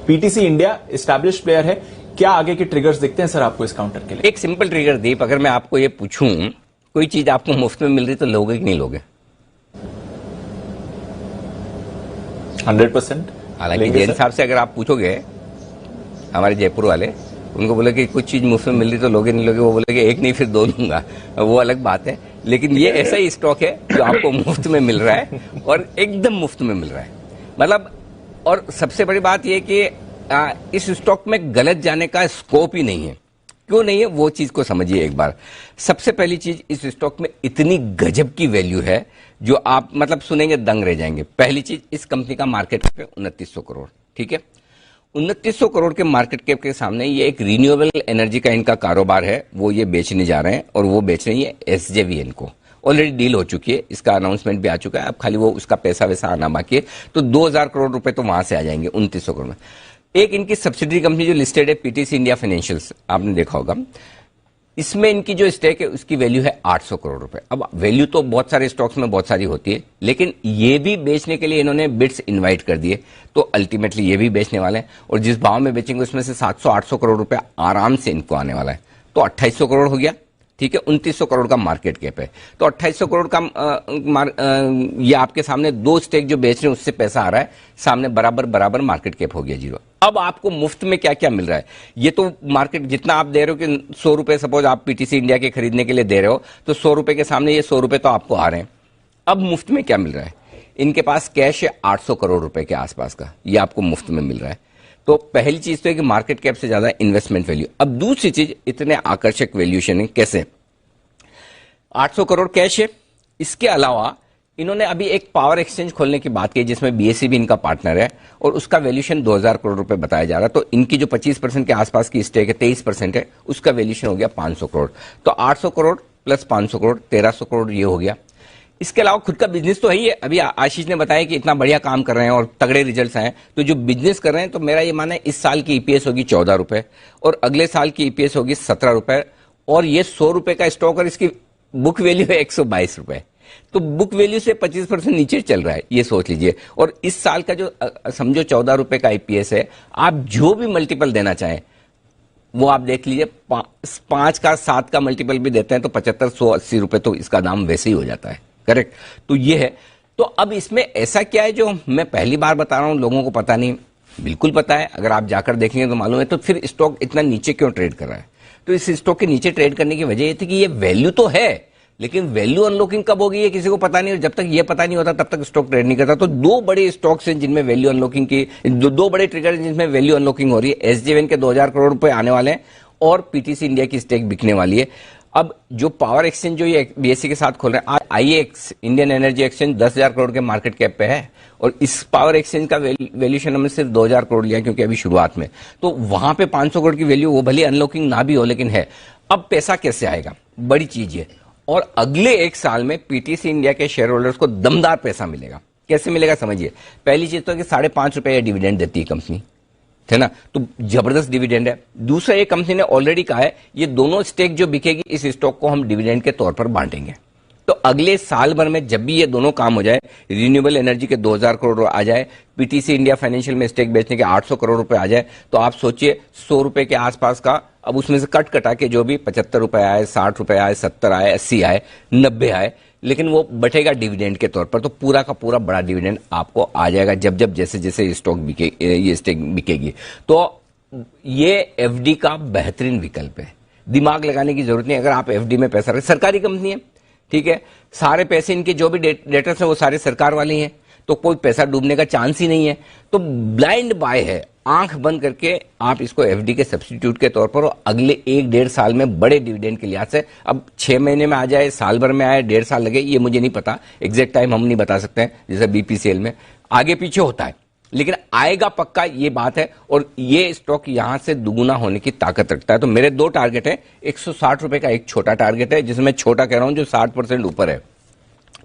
PTC India establish player है, क्या आगे के ट्रिगर्स दिखते हैं सर आपको इस काउंटर के लिए? एक सिंपल ट्रिगर दीप, अगर मैं आपको ये पूछूं कोई चीज आपको मुफ्त में मिल रही तो लोगे कि नहीं लोगे? 100%। हालांकि जैन साहब से अगर आप पूछोगे, हमारे जयपुर वाले, उनको बोले कि कुछ चीज मुफ्त में मिल रही तो लोगे नहीं लोगे, वो बोले कि एक नहीं फिर दो दूंगा, वो अलग बात है। लेकिन ये ऐसा ही स्टॉक है जो आपको मुफ्त में मिल रहा है और एकदम मुफ्त में मिल रहा है। मतलब, और सबसे बड़ी बात यह कि इस स्टॉक में गलत जाने का स्कोप ही नहीं है। क्यों नहीं है वो चीज को समझिए एक बार। सबसे पहली चीज, इस स्टॉक में इतनी गजब की वैल्यू है जो आप मतलब सुनेंगे दंग रह जाएंगे। पहली चीज, इस कंपनी का मार्केट कैप है 2900 करोड़, ठीक है। 2900 करोड़ के मार्केट कैप के सामने ये एक रिन्यूएबल एनर्जी का इनका कारोबार है, वो ये बेचने जा रहे हैं और वो बेच रहे हैं एसजेवीएन को। ऑलरेडी डील हो चुकी है, इसका अनाउंसमेंट भी आ चुका है, अब खाली वो उसका पैसा वैसा आना बाकी है। तो 2000 करोड़ रुपए तो वहां से आ जाएंगे 2900 करोड़ में। एक इनकी सब्सिडरी कंपनी जो लिस्टेड है पीटीसी इंडिया फाइनेंशियल्स, आपने देखा होगा, इसमें इनकी जो स्टेक है उसकी वैल्यू है 800 करोड़ रुपए। अब वैल्यू तो बहुत सारे स्टॉक्स में बहुत सारी होती है, लेकिन ये भी बेचने के लिए इन्होंने बिड्स इनवाइट कर दिए, तो अल्टीमेटली ये भी बेचने वाले हैं और जिस भाव में बेचेंगे उसमें से 700-800 करोड़ रुपए आराम से इनको आने वाला है। तो 2800 करोड़ हो गया, ठीक है। 2900 करोड़ का मार्केट कैप है, तो 2800 करोड़ का ये आपके सामने दो स्टेक जो बेच रहे हैं उससे पैसा आ रहा है, सामने बराबर मार्केट कैप हो गया जीरो। अब आपको मुफ्त में क्या क्या मिल रहा है? ये तो मार्केट जितना आप दे रहे हो कि 100 रुपए सपोज आप पीटीसी इंडिया के खरीदने के लिए दे रहे हो, तो 100 रुपए के सामने ये 100 रुपए तो आपको आ रहे हैं। अब मुफ्त में क्या मिल रहा है? इनके पास कैश है 800 करोड़ रुपए के आसपास का, ये आपको मुफ्त में मिल रहा है। तो पहली चीज तो है कि मार्केट कैप से ज्यादा इन्वेस्टमेंट वैल्यू। अब दूसरी चीज, इतने आकर्षक वैल्यूएशन है, कैसे? 800 करोड़ कैश है, इसके अलावा इन्होंने अभी एक पावर एक्सचेंज खोलने की बात की जिसमें बीएसई भी इनका पार्टनर है और उसका वैल्यूएशन 2000 करोड़ रुपए बताया जा रहा है। तो इनकी जो 25% के आसपास की स्टेक है, 23% है, उसका वैल्यूएशन हो गया 500 करोड़। तो 800 करोड़ प्लस 500 करोड़ 1300 करोड़ ये हो गया। इसके अलावा खुद का बिजनेस तो है ही है। अभी आशीष ने बताया कि इतना बढ़िया काम कर रहे हैं और तगड़े रिजल्ट्स आए, तो जो बिजनेस कर रहे हैं, तो मेरा ये मानना है इस साल की ईपीएस होगी 14 रुपए और अगले साल की ईपीएस होगी 17 रुपए और ये 100 रुपए का स्टॉक और इसकी बुक वैल्यू है 122 रुपए। तो बुक वैल्यू से 25% नीचे चल रहा है, ये सोच लीजिए। और इस साल का जो समझो 14 रुपए का ईपीएस है, आप जो भी मल्टीपल देना चाहें वो आप देख लीजिए, 5 का 7 का मल्टीपल भी देते हैं तो 75-180 रुपए तो इसका दाम वैसे ही हो जाता है, करेक्ट। तो ये है। तो अब इसमें ऐसा क्या है जो मैं पहली बार बता रहा हूं, लोगों को पता नहीं? बिल्कुल पता है, अगर आप जाकर देखेंगे तो मालूम है। तो फिर स्टॉक इतना नीचे क्यों ट्रेड कर रहा है? तो इस स्टॉक के नीचे ट्रेड करने की वजह ये थी कि ये वैल्यू तो है, लेकिन वैल्यू अनलॉकिंग कब होगी ये किसी को पता नहीं, और जब तक ये पता नहीं होता तब तक स्टॉक ट्रेड नहीं करता। तो दो बड़े स्टॉक्स हैं जिनमें वैल्यू अनलॉकिंग की, दो बड़े ट्रिगर जिनमें वैल्यू अनलॉकिंग हो रही है। एसजेवीएन के 2000 करोड़ रुपए आने वाले हैं और पीटीसी इंडिया की स्टेक बिकने वाली है। अब जो पावर एक्सचेंज जो ये बीएससी के साथ खोल रहे हैं, आईएक्स इंडियन एनर्जी एक्सचेंज 10,000 करोड़ के मार्केट कैप पे है और इस पावर एक्सचेंज का वैल्यूएशन हमने सिर्फ 2000 करोड़ लिया क्योंकि अभी शुरुआत में। तो वहां पे 500 करोड़ की वैल्यू, वो भले अनलॉकिंग ना भी हो लेकिन है। अब पैसा कैसे आएगा, बड़ी चीज है। और अगले एक साल में पीटीसी इंडिया के शेयर होल्डर्स को दमदार पैसा मिलेगा। कैसे मिलेगा समझिए। पहली चीज तो कि 5.5 रुपए डिविडेंड देती है कंपनी, है ना, तो जबरदस्त डिविडेंड है। दूसरा, ये कंपनी ने ऑलरेडी कहा है ये दोनों स्टेक जो बिकेगी इस स्टॉक को हम डिविडेंड के तौर पर बांटेंगे। तो अगले साल भर में जब भी ये दोनों काम हो जाए, रिन्यूएबल एनर्जी के 2000 करोड़ आ जाए, पीटीसी इंडिया फाइनेंशियल में स्टेक बेचने के 800 करोड़ रुपए आ जाए, तो आप सोचिए 100 रुपए के आसपास का, अब उसमें से कट कटा के जो भी 75 रुपए आए, 60 रुपए आए, 70 आए, 80 आए, 90 आए, लेकिन वो बटेगा डिविडेंड के तौर पर। तो पूरा का पूरा बड़ा डिविडेंड आपको आ जाएगा जब जब जैसे जैसे स्टॉक बिके, ये स्टेक बिकेगी। तो ये एफडी का बेहतरीन विकल्प है, दिमाग लगाने की जरूरत नहीं। अगर आप एफडी में पैसा रखें, सरकारी कंपनी है, ठीक है, सारे पैसे इनके जो भी डेटर्स हैं वो सारे सरकार वाले हैं, तो कोई पैसा डूबने का चांस ही नहीं है। तो ब्लाइंड बाय है, आंख बंद करके आप इसको एफडी के सब्स्टिट्यूट के तौर पर अगले 1-1.5 साल में बड़े डिविडेंड के लिहाज से, अब 6 महीने में आ जाए, साल भर में आए, 1.5 साल लगे, ये मुझे नहीं पता, एग्जैक्ट टाइम हम नहीं बता सकते हैं, जैसे बीपीसीएल में आगे पीछे होता है, लेकिन आएगा पक्का, ये बात है। और ये स्टॉक यहां से दुगुना होने की ताकत रखता है। तो मेरे 2 टारगेट है, 160 रुपए का एक छोटा टारगेट है जिसमें छोटा कह रहा हूं जो 60% ऊपर है,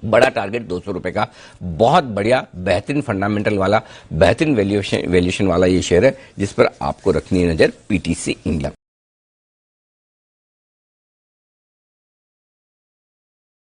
बड़ा टारगेट 200 रुपए का, बहुत बढ़िया बेहतरीन फंडामेंटल वाला, बेहतरीन वैल्यूएशन वाला ये शेयर है जिस पर आपको रखनी है नजर, पीटीसी इंडिया।